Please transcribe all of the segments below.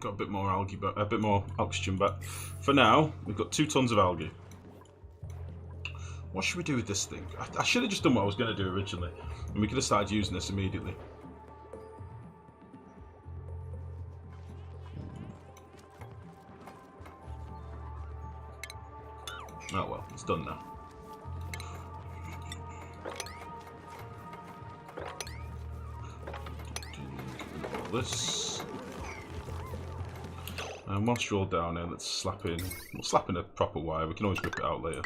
got a bit more algae, but a bit more oxygen back. For now, we've got 2 tons of algae. What should we do with this thing? I should have just done what I was going to do originally, and we could have started using this immediately. Oh well, it's done now. All this. And whilst you're all down here, let's slap in. We'll slap in a proper wire. We can always rip it out later.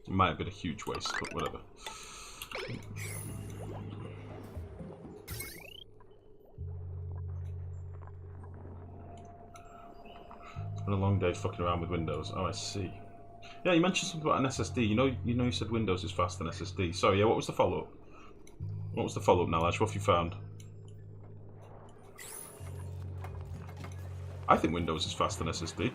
It might have been a huge waste, but whatever. It's been a long day fucking around with Windows. Oh, I see. Yeah, you mentioned something about an SSD. You know, you said Windows is faster than SSD. Sorry, yeah. What was the follow-up? What was the follow-up, Nalash? What have you found? I think Windows is faster than SSD.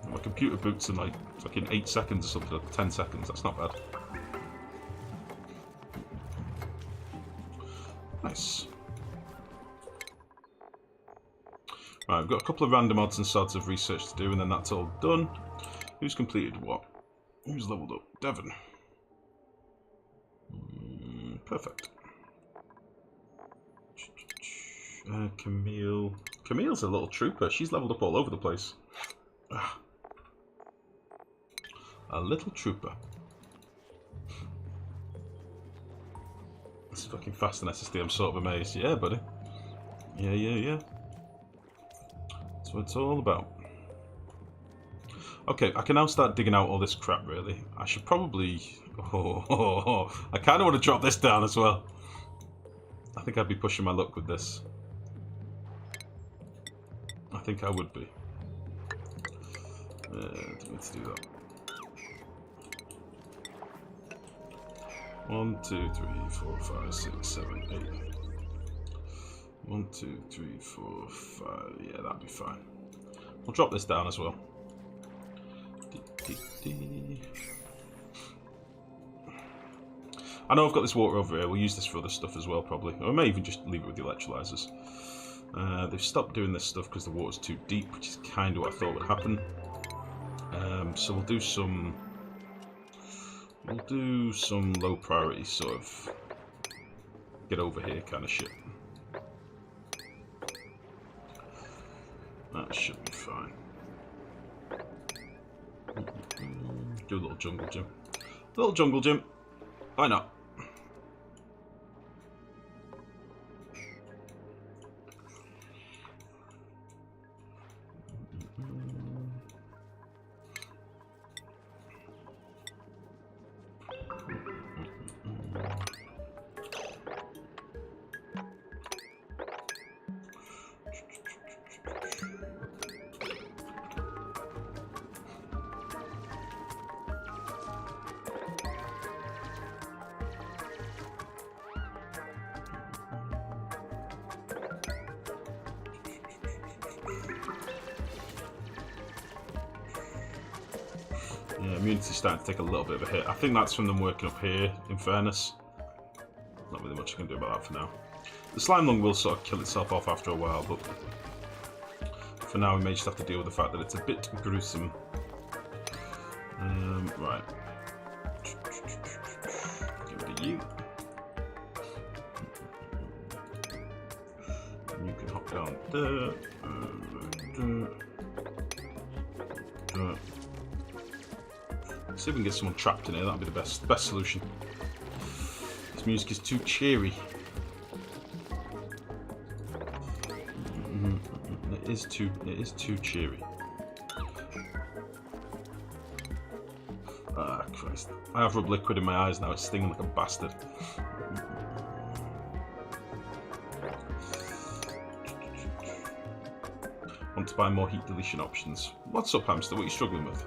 My computer boots in like fucking 8 seconds or something, or 10 seconds. That's not bad. Nice. Right, we've got a couple of random odds and sods of research to do, and then that's all done. Who's completed what? Who's leveled up? Devon. Perfect. Camille. Camille's a little trooper. She's leveled up all over the place. Ah. A little trooper. This is fucking fast than SSD. I'm sort of amazed. Yeah, buddy. Yeah. That's what it's all about. Okay, I can now start digging out all this crap, really. I should probably... I kind of want to drop this down as well. I think I'd be pushing my luck with this. I think I would be. Let's do that. 1, 2, 3, 4, 5, 6, 7, 8. 1, 2, 3, 4, 5. Yeah, that'd be fine. We'll drop this down as well. I know I've got this water over here. We'll use this for other stuff as well, probably. Or I may even just leave it with the electrolyzers. They've stopped doing this stuff because the water's too deep, which is kind of what I thought would happen. So we'll do some low priority sort of get over here kind of shit. That should be fine. Do a little jungle gym. Little jungle gym. Why not? Yeah, immunity's starting to take a little bit of a hit. I think that's from them working up here, in fairness. Not really much I can do about that for now. The slime lung will sort of kill itself off after a while, but for now we may just have to deal with the fact that it's a bit gruesome. Right. Give it to you. You can hop down there. See if we can get someone trapped in here. That'd be the best solution. This music is too cheery. It is too cheery. Ah, Christ! I have rubbed liquid in my eyes now. It's stinging like a bastard. Want to buy more heat deletion options? What's up, hamster? What are you struggling with?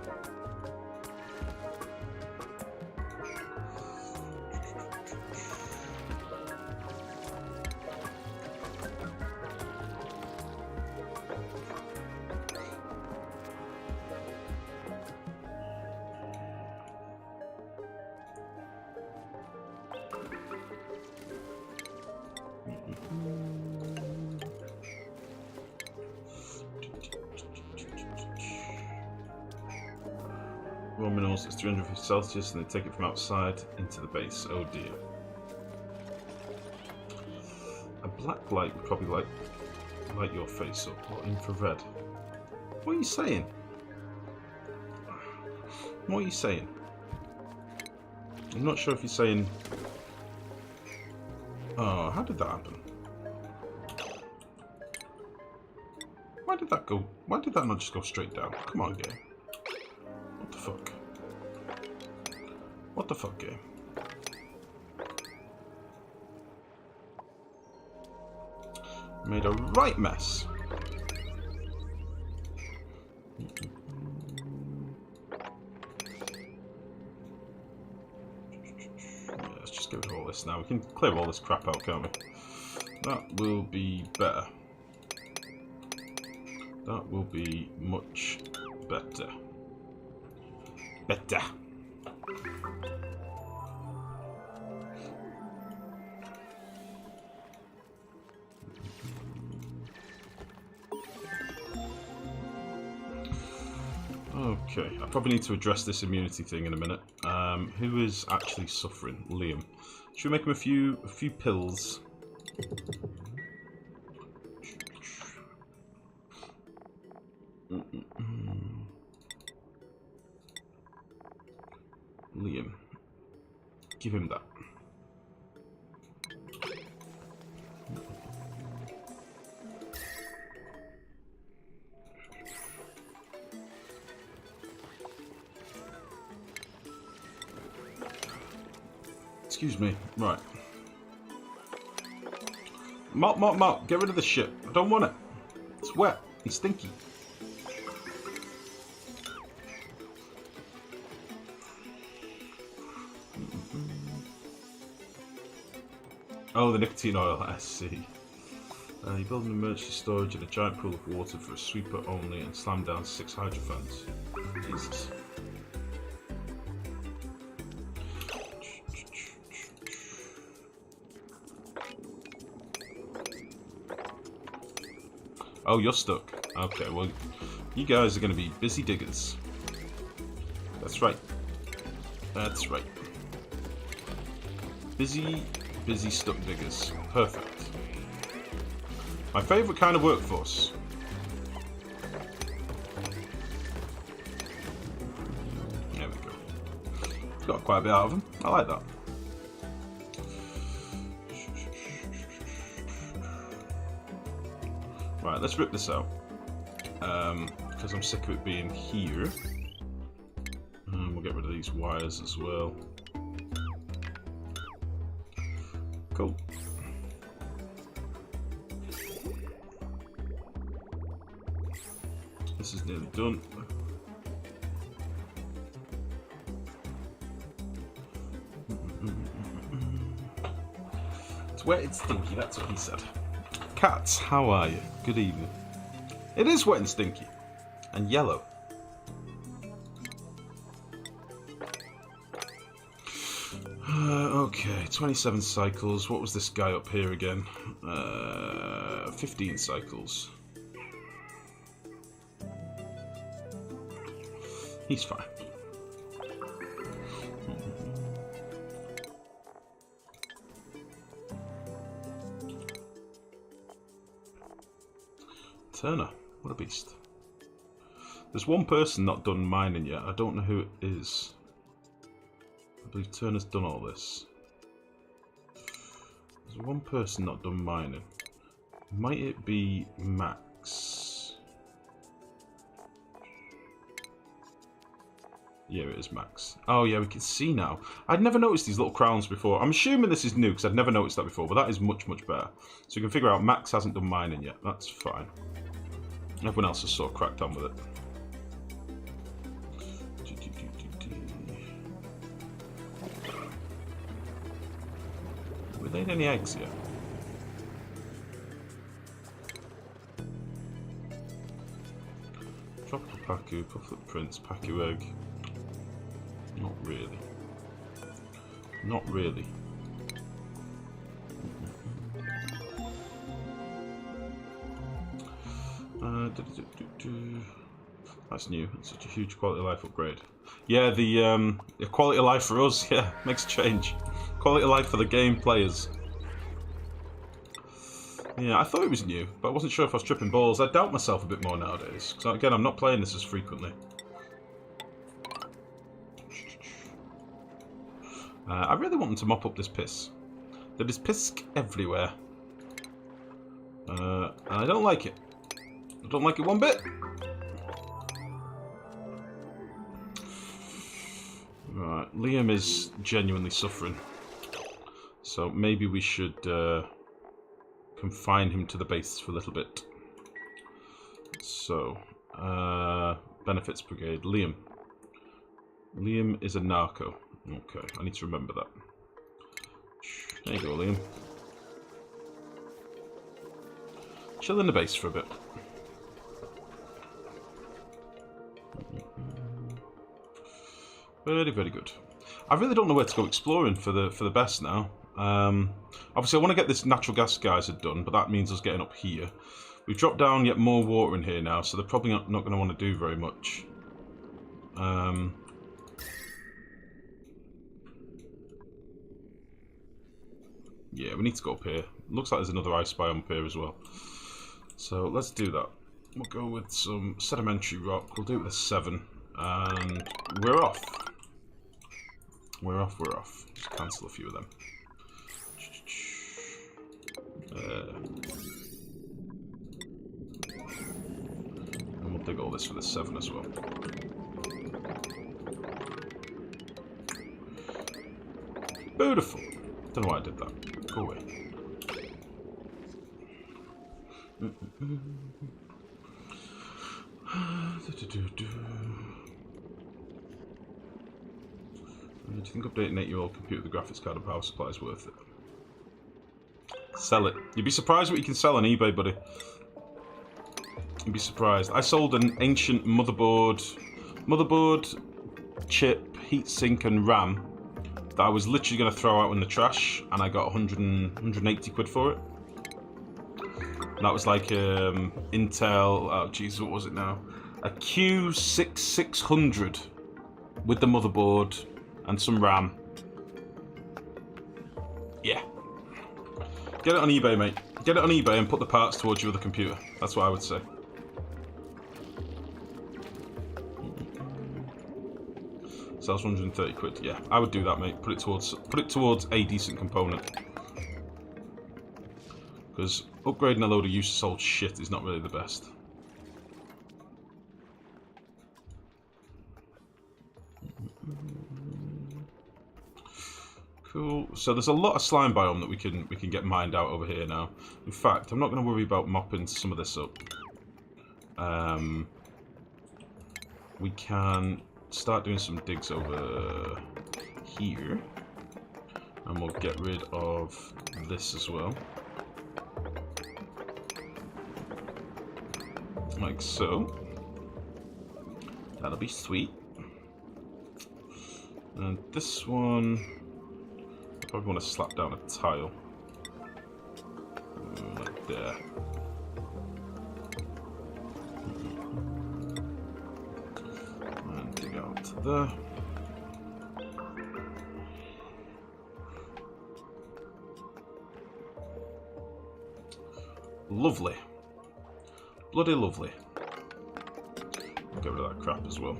Raw minerals, it's 350 Celsius, and they take it from outside into the base. Oh dear. A black light would probably light your face up, or infrared. What are you saying? What are you saying? I'm not sure if you're saying... Oh, how did that happen? Why did that go... Why did that not just go straight down? Come on, game. What the fuck? What the fuck, game? Made a right mess. Let's just get rid of all this now. We can clear all this crap out, can't we? That will be better. That will be much better. Better. Okay, I probably need to address this immunity thing in a minute. Who is actually suffering? Liam. Should we make him a few pills? Liam. Give him that. Excuse me. Right. Mop, mop, mop. Get rid of this shit. I don't want it. It's wet and stinky. Oh, the nicotine oil. I see. You build an emergency storage in a giant pool of water for a sweeper only and slam down 6 hydrophones. Jesus. Oh, you're stuck. Okay, well, you guys are going to be busy diggers. That's right. That's right. Busy stuck diggers. Perfect. My favourite kind of workforce. There we go. Got quite a bit out of them. I like that. Right, let's rip this out. Because I'm sick of it being here. And we'll get rid of these wires as well. Cool. This is nearly done. It's wet, it's stinky, that's what he said. Cats, how are you? Good evening. It is wet and stinky. And yellow. Okay, 27 cycles. What was this guy up here again? 15 cycles. He's fine. Turner, what a beast. There's one person not done mining yet. I don't know who it is. I believe Turner's done all this. There's one person not done mining. Might it be Max? Yeah, it is Max. Oh yeah, we can see now. I'd never noticed these little crowns before. I'm assuming this is new because I'd never noticed that before, but that is much, much better. So you can figure out Max hasn't done mining yet. That's fine. Everyone else has sort of cracked on with it. Have we laid any eggs yet? Tropical Pacu, Pufflet Prince, Pacu Egg. Not really. Not really. That's new. It's such a huge quality of life upgrade. Yeah, the quality of life for us, yeah, makes a change. Quality of life for the game players. Yeah, I thought it was new, but I wasn't sure if I was tripping balls. I doubt myself a bit more nowadays. Because, again, I'm not playing this as frequently. I really want them to mop up this piss. There is piss everywhere. And I don't like it. I don't like it one bit. Right, Liam is genuinely suffering. So maybe we should confine him to the base for a little bit. So, Benefits Brigade, Liam. Liam is a narco. Okay, I need to remember that. There you go, Liam. Chill in the base for a bit. Very, very good. I really don't know where to go exploring for the best now. Obviously, I want to get this natural gas geyser done, but that means us getting up here. We've dropped down yet more water in here now, so they're probably not going to want to do very much. Yeah, we need to go up here. Looks like there's another ice biome up here as well. So let's do that. We'll go with some sedimentary rock. We'll do it with a 7. And we're off. We're off, we're off. Just cancel a few of them. And we'll dig all this with a 7 as well. Beautiful. Don't know why I did that. Go away. Do you think updating 8-year-old computer with the graphics card and power supply is worth it? Sell it. You'd be surprised what you can sell on eBay, buddy. You'd be surprised. I sold an ancient motherboard, chip, heatsink, and RAM that I was literally going to throw out in the trash, and I got 180 quid for it. That was like Intel. Oh, jeez, what was it now? A Q6600 with the motherboard and some RAM. Yeah. Get it on eBay, mate. Get it on eBay and put the parts towards your other computer. That's what I would say. Sells 130 quid. Yeah, I would do that, mate. Put it towards a decent component. Because upgrading a load of useless old shit is not really the best. Cool. So there's a lot of slime biome that we can get mined out over here now. In fact, I'm not going to worry about mopping some of this up. We can start doing some digs over here, and we'll get rid of this as well, like so. That'll be sweet. And this one, I probably want to slap down a tile. Like there. And dig out to there. Lovely. Bloody lovely. Get rid of that crap as well.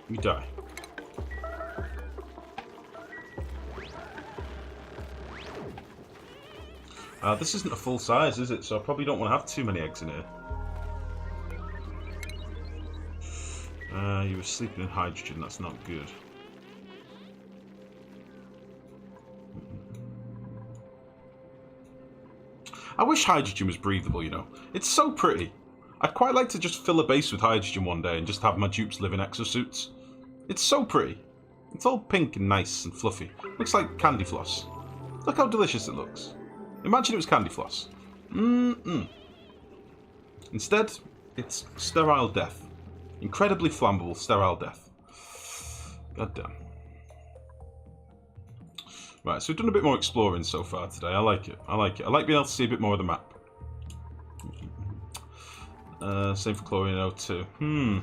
You die. This isn't a full size, is it? So I probably don't want to have too many eggs in here. You were sleeping in hydrogen, that's not good. I wish hydrogen was breathable, you know. It's so pretty. I'd quite like to just fill a base with hydrogen one day and just have my dupes live in exosuits. It's so pretty. It's all pink and nice and fluffy. Looks like candy floss. Look how delicious it looks. Imagine it was candy floss. Instead, it's sterile death. Incredibly flammable, sterile death. God damn. Right, so we've done a bit more exploring so far today. I like it. I like it. I like being able to see a bit more of the map. Same for Chlorine O2.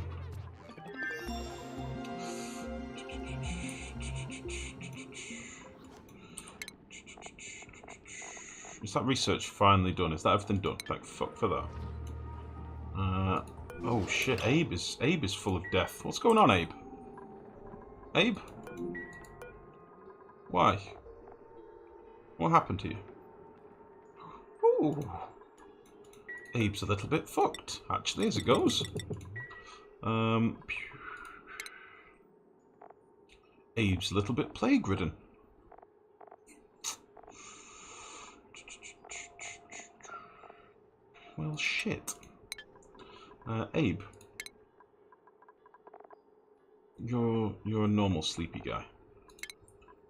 Is that research finally done? Is that everything done? Thank fuck for that. Oh shit, Abe is full of death. What's going on, Abe? Abe? Why? What happened to you? Ooh. Abe's a little bit fucked, actually, as it goes. Abe's a little bit plague-ridden. Well, shit. Abe. You're a normal sleepy guy.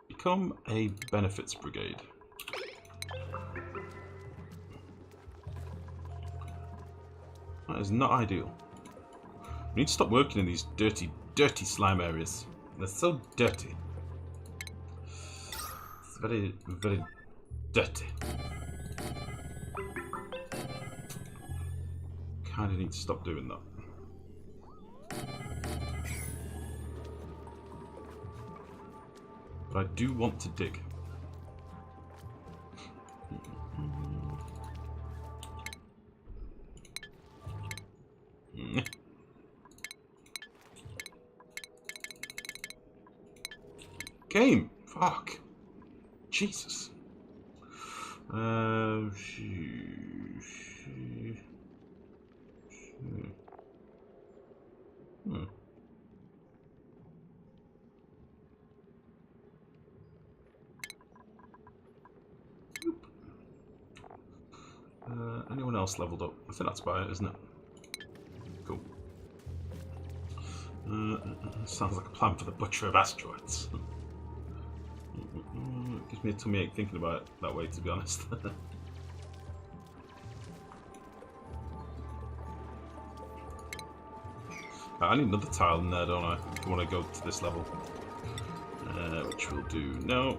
Become a benefits brigade. That is not ideal. We need to stop working in these dirty, dirty slime areas. They're so dirty. It's very, very dirty. Kinda need to stop doing that. But I do want to dig. Game! Fuck. Jesus. Anyone else leveled up? I think that's about it, isn't it? Cool. Sounds like a plan for the Butcher of Asteroids. Gives me a tummy ache thinking about it that way, to be honest. I need another tile in there, don't I? If I want to go to this level. Which we'll do now.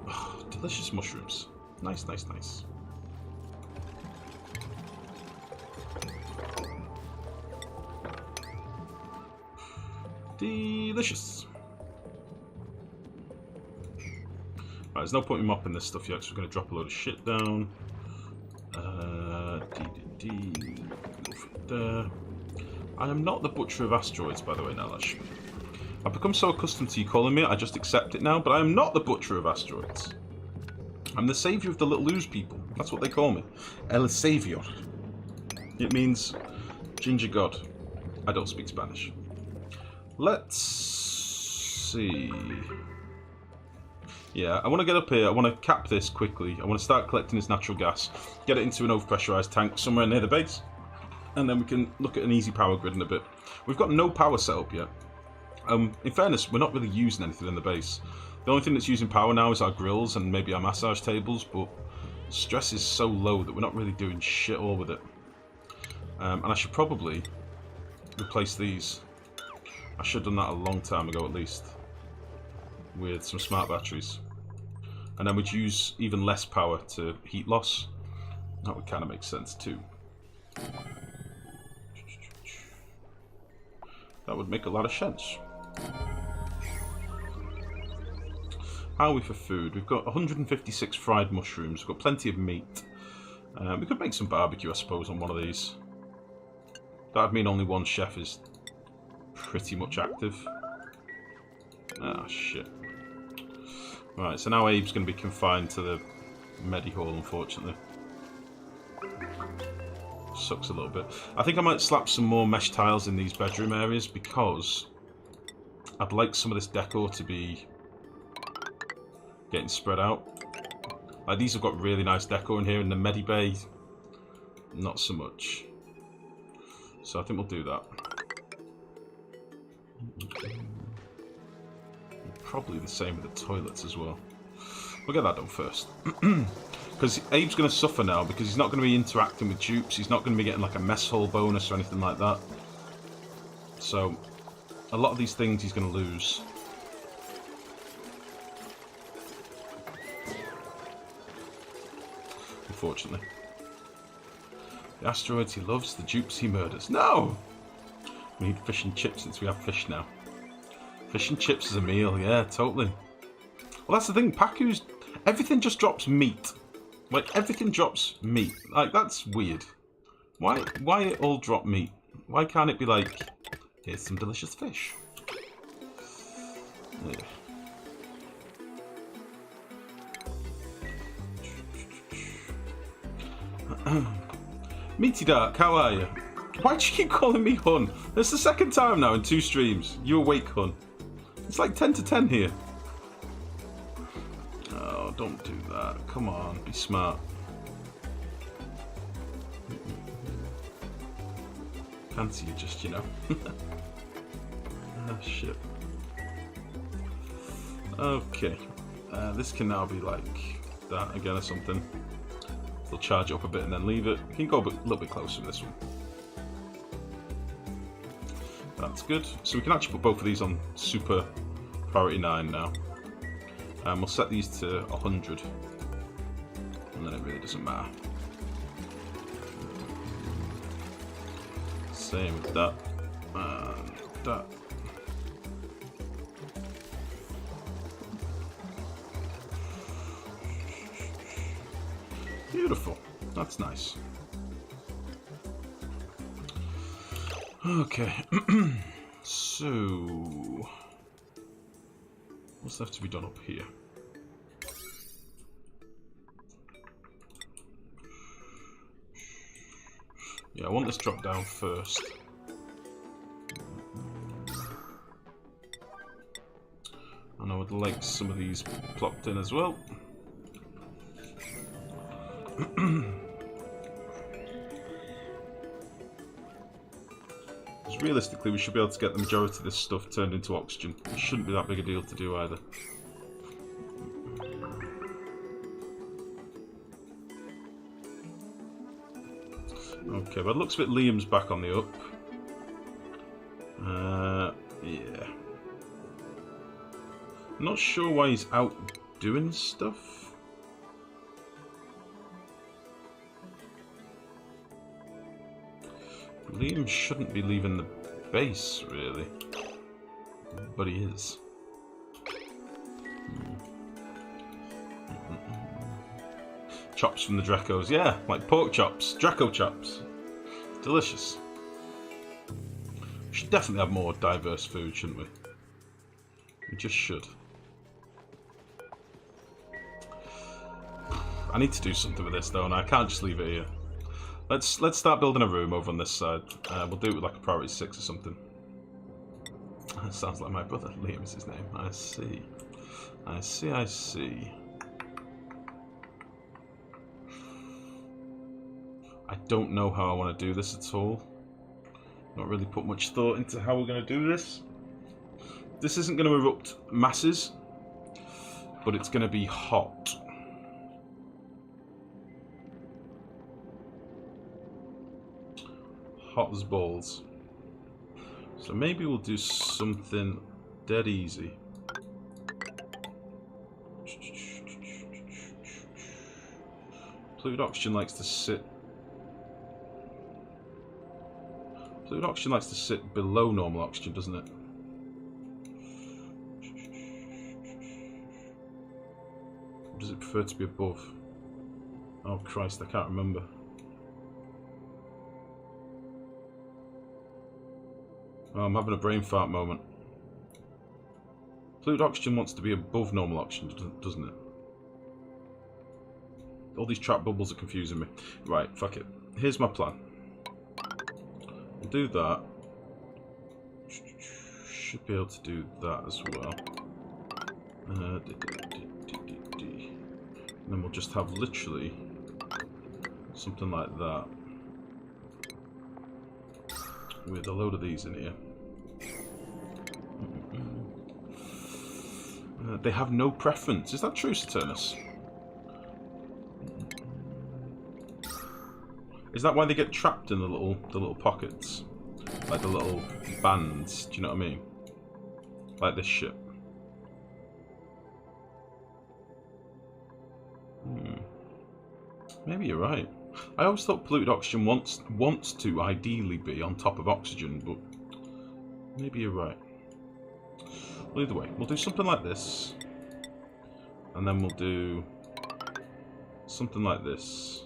Oh, delicious mushrooms. Nice, nice, nice. Delicious. Right, there's no point in mopping this stuff yet, so we're going to drop a load of shit down. Go from there. I am not the Butcher of Asteroids, by the way, Nalash. I've become so accustomed to you calling me, I just accept it now, but I am not the Butcher of Asteroids. I'm the saviour of the Little Ooze people. That's what they call me. El Savior. It means Ginger God. I don't speak Spanish. Let's see. Yeah, I want to get up here. I want to cap this quickly. I want to start collecting this natural gas. Get it into an overpressurised tank somewhere near the base. And then we can look at an easy power grid in a bit. We've got no power set up yet. In fairness, we're not really using anything in the base. The only thing that's using power now is our grills and maybe our massage tables, but stress is so low that we're not really doing shit all with it. And I should probably replace these. I should have done that a long time ago at least, with some smart batteries. And then we'd use even less power to heat loss. That would kind of make sense too. That would make a lot of sense. How are we for food? We've got 156 fried mushrooms. We've got plenty of meat. We could make some barbecue, I suppose, on one of these. That would mean only one chef is pretty much active. Ah, shit. Right, so now Abe's going to be confined to the Medi Hall, unfortunately. Sucks a little bit. I think I might slap some more mesh tiles in these bedroom areas because I'd like some of this decor to be getting spread out. Like, these have got really nice decor in here, in the Medi Bay, not so much. So I think we'll do that. Probably the same with the toilets as well. We'll get that done first. Because Abe's going to suffer now, because he's not going to be interacting with dupes. He's not going to be getting like a mess hall bonus or anything like that. So, a lot of these things he's going to lose. Unfortunately. The asteroids he loves, the dupes he murders. No! We need fish and chips since we have fish now. Fish and chips is a meal, yeah, totally. Well, that's the thing, Paku's... Everything just drops meat. Like, everything drops meat. Like, that's weird. Why it all drop meat? Why can't it be like, here's some delicious fish? Meaty Dark, how are you? Why do you keep calling me Hun? It's the second time now in 2 streams. You awake, Hun. It's like 10 to 10 here. Oh, don't do that. Come on, be smart. Fancy you just, you know. Ah, shit. Okay. This can now be like that again or something. We'll charge it up a bit and then leave it. We can go a little bit closer with this one. That's good. So we can actually put both of these on super priority 9 now. And we'll set these to 100. And then it really doesn't matter. Same with that. And that. Beautiful. That's nice. Okay. So, what's left to be done up here? Yeah, I want this drop down first. And I would like some of these plopped in as well. Because realistically, we should be able to get the majority of this stuff turned into oxygen. It shouldn't be that big a deal to do either. Okay, but it looks a bit Liam's back on the up. Yeah. Not sure why he's out doing stuff. Liam shouldn't be leaving the base, really. But he is. Chops from the Dracos. Yeah, like pork chops. Draco chops. Delicious. We should definitely have more diverse food, shouldn't we? We just should. I need to do something with this, though, and I can't just leave it here. Let's start building a room over on this side. We'll do it with like a priority 6 or something. That sounds like my brother. Liam is his name. I see. I see, I see. I don't know how I want to do this at all. Not really put much thought into how we're going to do this. This isn't going to erupt masses, but it's going to be hot. Hot as balls. So maybe we'll do something dead easy. Fluid oxygen likes to sit. Fluid oxygen likes to sit below normal oxygen, doesn't it? Or does it prefer to be above? Oh Christ, I can't remember. Oh, I'm having a brain fart moment. Fluid oxygen wants to be above normal oxygen, doesn't it? All these trap bubbles are confusing me. Right, fuck it. Here's my plan. We'll do that. Should be able to do that as well. And then we'll just have literally something like that. With a load of these in here. They have no preference. Is that true, Saturnus? Is that why they get trapped in the little pockets? Like the little bands, do you know what I mean? Like this shit. Maybe you're right. I always thought polluted oxygen wants to ideally be on top of oxygen, but maybe you're right. Well, either way, we'll do something like this. And then we'll do something like this.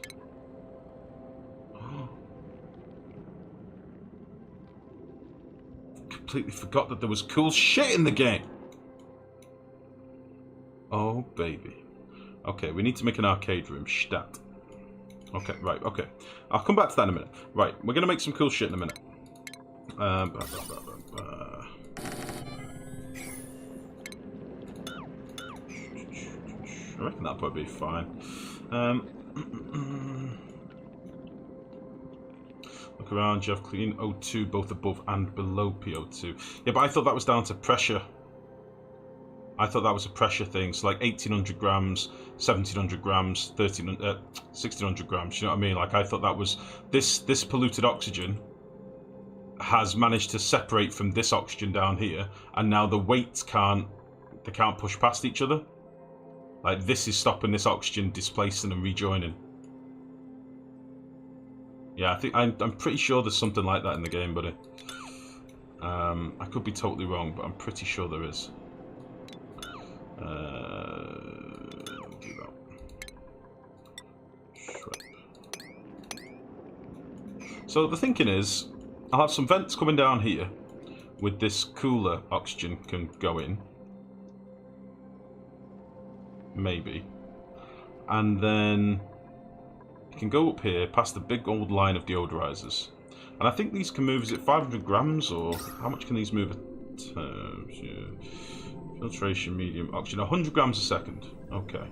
Completely forgot that there was cool shit in the game. Oh, baby. Okay, we need to make an arcade room. Stat. Okay, right, okay. I'll come back to that in a minute. Right, we're going to make some cool shit in a minute. I reckon that'll probably be fine. Look around, you have clean O2 both above and below PO2. Yeah, but I thought that was down to pressure. I thought that was a pressure thing. So like 1800 grams, 1700 grams, 1600 grams. You know what I mean? Like I thought that was this polluted oxygen has managed to separate from this oxygen down here, and now the weights can't push past each other. Like this is stopping this oxygen displacing and rejoining. Yeah, I think I'm pretty sure there's something like that in the game, buddy. I could be totally wrong, but I'm pretty sure there is. Do that. So the thinking is, I'll have some vents coming down here with this cooler oxygen can go in. Maybe. And then you can go up here past the big old line of deodorizers. And I think these can move, is it 500 grams or how much can these move at times? Yeah. Filtration, medium, oxygen, 100 grams a second. Okay.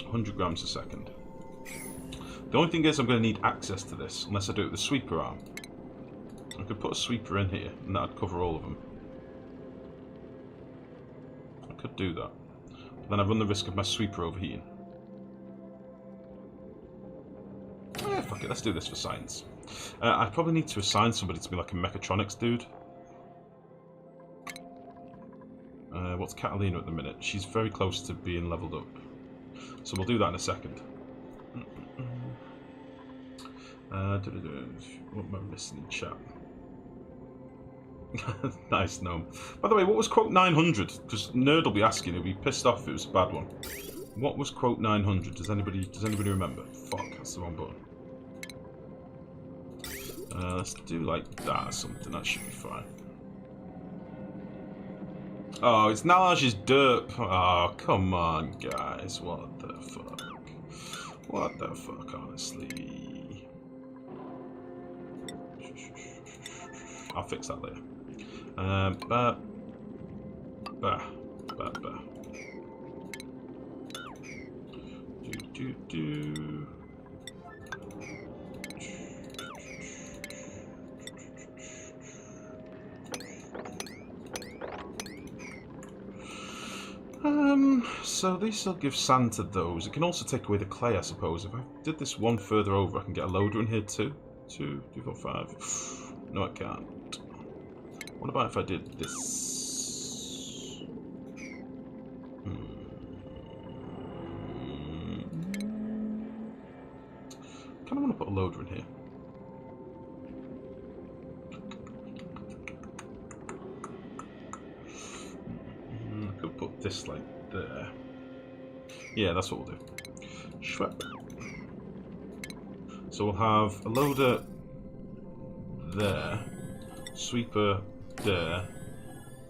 100 grams a second. The only thing is I'm going to need access to this, unless I do it with the sweeper arm. I could put a sweeper in here, and that'd cover all of them. I could do that. But then I run the risk of my sweeper overheating. Oh, yeah, fuck it, let's do this for science. I probably need to assign somebody to be like a mechatronics dude. What's Catalina at the minute? She's very close to being leveled up. So we'll do that in a second. What am I missing in chat? Nice gnome. By the way, what was quote 900? Because Nerd will be asking, he'll be pissed off if it was a bad one. What was quote 900? Does anybody remember? Fuck, that's the wrong button. Let's do like that or something, that should be fine. Oh, it's Nalaj's derp. Oh, come on, guys. What the fuck? What the fuck, honestly? I'll fix that later. Do. So these will give sand to those. It can also take away the clay, I suppose. If I did this one further over, I can get a loader in here too. 2, 3, 4, 5. No, I can't. What about if I did this? Kind of want to put a loader in here. I could put this like there. Yeah, that's what we'll do. Shwep. So we'll have a loader there, sweeper there,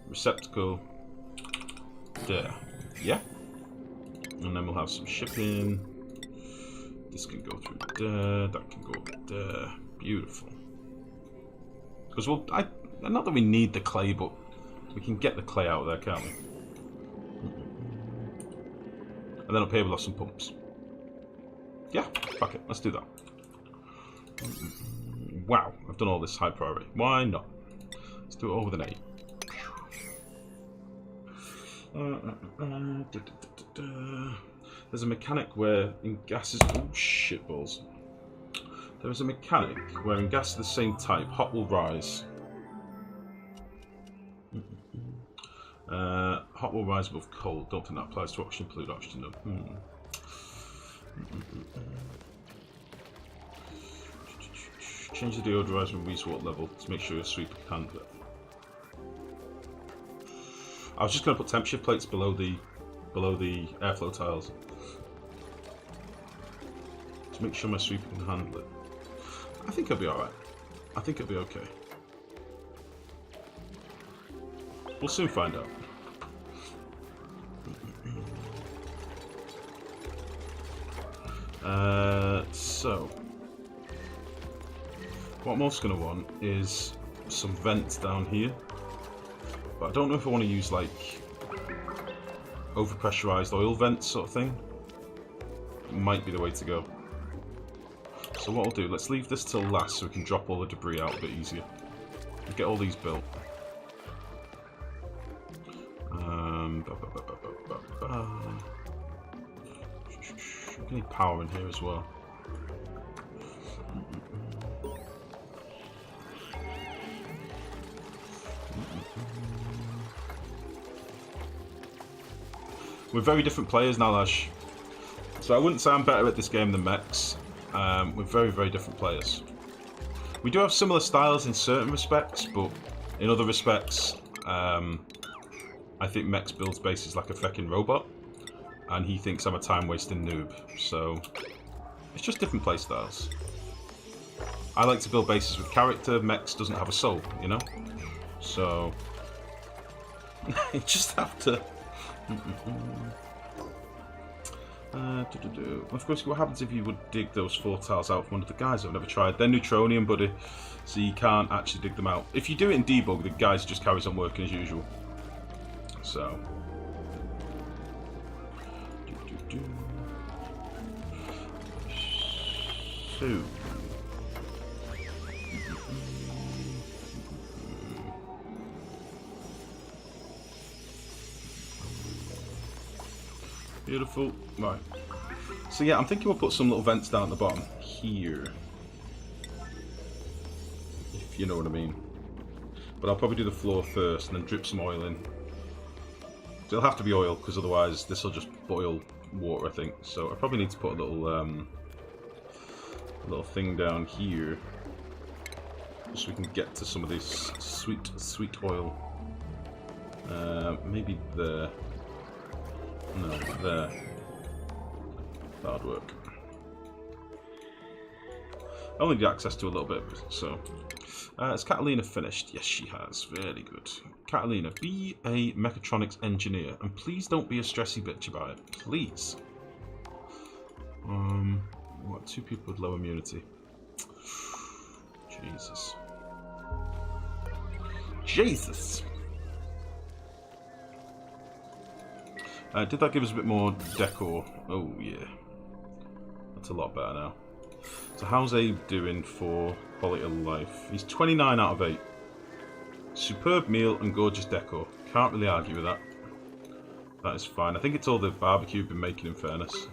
receptacle there. Yeah? And then we'll have some shipping. This can go through there, that can go there. Beautiful. Because we'll, not that we need the clay, but we can get the clay out of there, can't we? And then up here we'll have some pumps. Yeah, fuck it, let's do that. Wow, I've done all this high priority. Why not? Let's do it all with an 8. There's a mechanic where in gases... Oh, shitballs. There is a mechanic where in gas of the same type, hot will rise. Hot will rise above cold. Don't think that applies to oxygen, polluted oxygen. No. Change the deodorizer and wastewater level to make sure your sweeper can handle it. I was just going to put temperature plates below the airflow tiles to make sure my sweeper can handle it. I think it'll be alright. I think it'll be okay. We'll soon find out. So, what I'm also going to want is some vents down here. But I don't know if I want to use like overpressurized oil vents sort of thing. It might be the way to go. So what I'll do, let's leave this till last so we can drop all the debris out a bit easier. And get all these built. We need power in here as well. We're very different players now, Lash. So I wouldn't say I'm better at this game than Mex. We're very, very different players. We do have similar styles in certain respects, but in other respects, I think Mex builds bases like a feckin' robot, and he thinks I'm a time-wasting noob. So it's just different play styles. I like to build bases with character. Mex doesn't have a soul, you know. So you just have to. Of course, what happens if you would dig those 4 tiles out from under the guys? I've never tried. They're neutronium, buddy, so you can't actually dig them out. If you do it in debug, the guys just carries on working as usual. So. So. Beautiful. Right. So yeah, I'm thinking we'll put some little vents down at the bottom here. If you know what I mean. But I'll probably do the floor first and then drip some oil in. So it'll have to be oil because otherwise this will just boil water, I think. So I probably need to put a little thing down here so we can get to some of this sweet oil. Maybe there. No, there. That would work. I only get access to a little bit, so. Has Catalina finished? Yes, she has. Very good. Catalina, be a mechatronics engineer, and please don't be a stressy bitch about it. Please. What? 2 people with low immunity. Jesus. Jesus! Did that give us a bit more decor? Oh, yeah. That's a lot better now. So how's Abe doing for quality of life? He's 29 out of 8. Superb meal and gorgeous decor. Can't really argue with that. That is fine. I think it's all the barbecue we've been making, in fairness.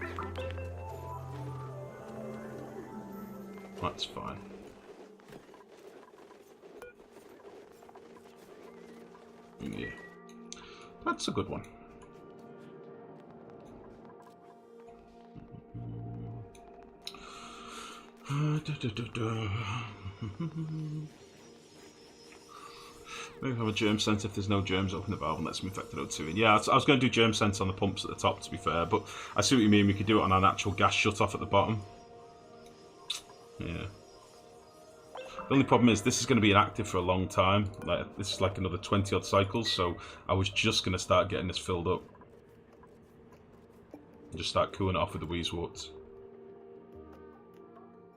That's fine. Yeah. That's a good one. Maybe have a germ sense if there's no germs. Open the valve and let some infected O2 in. Yeah, I was going to do germ sense on the pumps at the top, to be fair, but I see what you mean. We could do it on an actual gas shut-off at the bottom. Yeah. The only problem is this is going to be inactive for a long time. Like, this is like another 20-odd cycles, so I was just going to start getting this filled up. And just start cooling it off with the Weezeworts.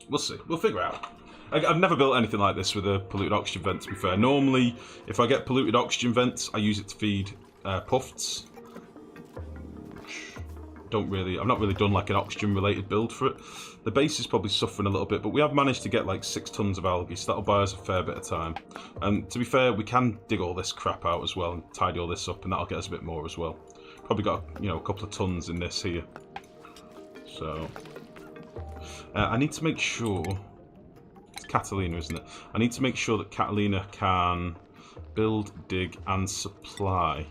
We'll see. We'll figure it out. I've never built anything like this with a polluted oxygen vent, to be fair. Normally, if I get polluted oxygen vents, I use it to feed puffs. I've not really done like an oxygen-related build for it. The base is probably suffering a little bit, but we have managed to get like 6 tons of algae, so that'll buy us a fair bit of time. And to be fair, we can dig all this crap out as well and tidy all this up, and that'll get us a bit more as well. Probably got, you know, a couple of tons in this here. So I need to make sure it's Catalina, isn't it? I need to make sure that Catalina can build, dig, and supply.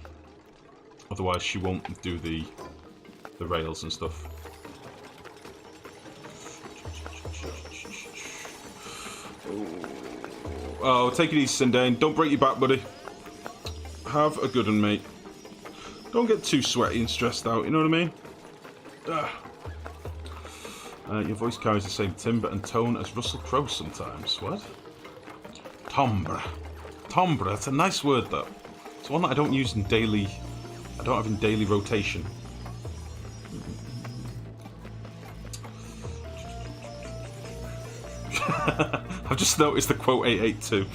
Otherwise, she won't do the rails and stuff. Oh, take it easy, Sindane. Don't break your back, buddy. Have a good one, mate. Don't get too sweaty and stressed out, you know what I mean? Your voice carries the same timbre and tone as Russell Crowe sometimes. What? Timbre. Timbre, that's a nice word, though. It's one that I don't use in daily... I don't have in daily rotation. I've just noticed the quote 882.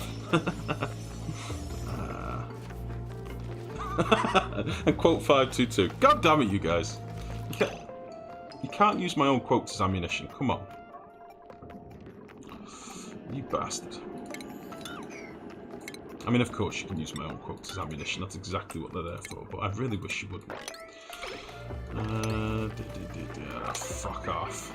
And quote 522. God damn it, you guys. You can't use my own quotes as ammunition. Come on. You bastard. I mean, of course you can use my own quotes as ammunition. That's exactly what they're there for. But I really wish you wouldn't. Fuck off.